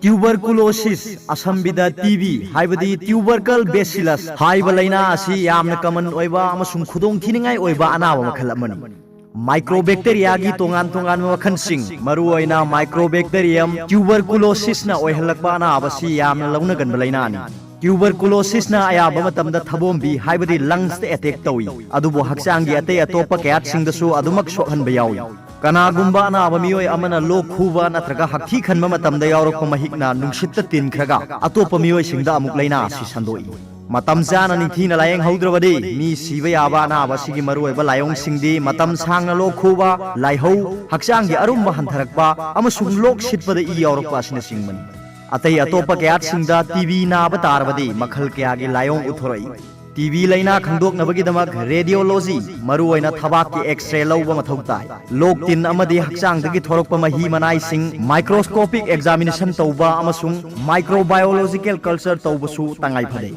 Tuberculosis asambida TB haibadi tubercle bacillus haiba laina asi yamna common oiba amasung khudong thiningai oiba anaba makhal amani Microbacteria gi tongan makhan sing maru oina Microbacterium tuberculosis na oihalakba anaba si yamna launa gan balaina ani Tuberculosis na ayaba matamda thabombi haibadi lungs te attack tawi adubo haksangi ate atopa kayat singdasu adumak sokhan bayawi Kanagumba na abamiyoy amana lok khuba natraga hakthi khanma matamda yawrokpa mahikna nungsitta tin khraga atopa miyoy singda amuk laina asi sandoi matam jana ningthina layeng haudrabadi mi siba yaba na abasigi maruoiba layong singdi matam sangna lok khuba laihau haksangi arumba hantharakpa amasung lok sitpada I yawrokpa asina singmani atai atopa kayat singda TB na batarabadi makhal kayagi layong uthorai TB laina khangdoknabagidamak radiology maruoina thabakki x-ray lawba mathau tai lok tin amadi hakchangdagi thorokpa mahi manai sing microscopic examination tawba amasung microbiological culture tawbasu tangai phadei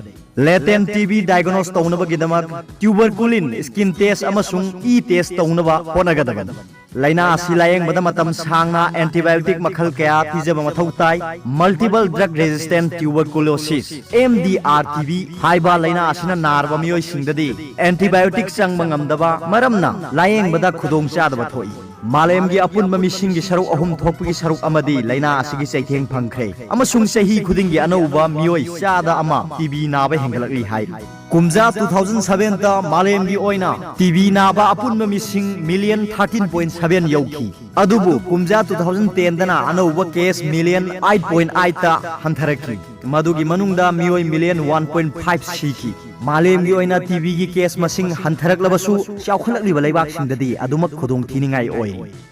latent TB diagnose tawnabagidamak tuberculin skin test amasung e test tawnaba honagadagan laina asi layeng bada matam sangna antibiotic makhal kaya pijaba mathau tai multiple drug resistant tuberculosis MDR TB haiba laina asina narba miyoi singdadi antibiotic changba ngamdaba maramna layeng bada khudong chadaba thoi Malemgi apunba misingi saruk ahum thokpagi saruk amadi laina asigi chaitheng phangkhre amasung sahi khudingi anauba miyoi chada ama TB naba hengalakli hai Kumja 2007 ta malemgi oina TB naba apunba mising million 13.7 yauki adubu kumja 2010 dana anauba case million 8.8 ta hantharaki madugi manungda miyoi million 1.5 siki malemgi oina TB gi case masing hantharaklabasu chawkhalakliba leibak singdadi adumak khudong thiningai oi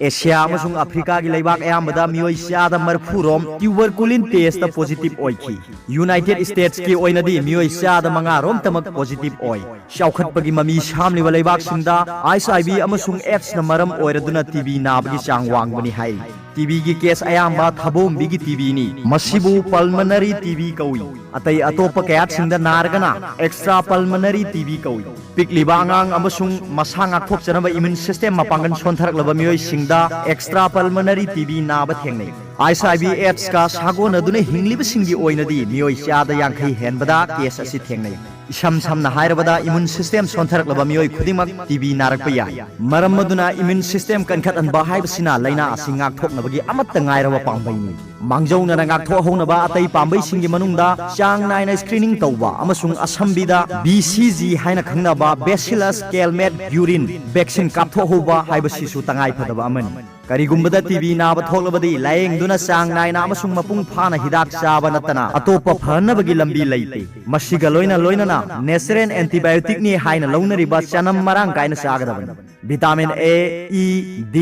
Asia amasung Africa gi leibak ayambada miyoi chada marphurom tuberculin test positive oiki United States ki oina di miyoi chada manga rom tamak positive oi chawkhatpagi mami samliba leibak singda HIV amasung AIDS na maram oiraduna TB nabagi chang wangbani hai TB gi case ayamba thabom bigi TB ni masibu pulmonary TB kawi atai atopa kayat singda nargana extra pulmonary TB kawi pikliba angang amasung masang akthokchanaba immune system mapangan sonthaраklaba miyoi singda extra pulmonary TB naba thengnei HIV AIDS ka sagon aduna hingliba singi oinadi miyoi chada yangkhai henbada case asi thengnei Isham samna hairabada immune system sonthaраklaba miyoi khudimak TB narakpa yai maram maduna immune system kankhat anba haibasina laina asi ngakthoknabagi amatta ngairaba pambaini mangjauna na ngakthokhounaba atai pambai singi manungda chang naina screening tawba amasung asambida BCG haina khangnaba Bacillus calmette-guerin vaccine kapthohoba haibasisu tangai phadaba amani Karigumbada TB naba thoklabadi layeng duna chang naina amasung mapung phana hidak chaba natana atopa phanabagi lambi leite masiga loina na natural antibiotic ni haina launariba chanam marang kaina chagadaban vitamin A E D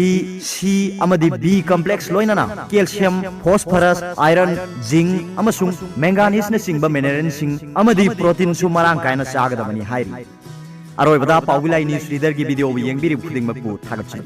C amadi B complex loina na calcium phosphorus iron zinc amasung manganese na singba mineral sing amadi protein su marang kaina chagadabani hairi aroibada Paobilai news reader gi video bi yengbiri khuding makpu thagachai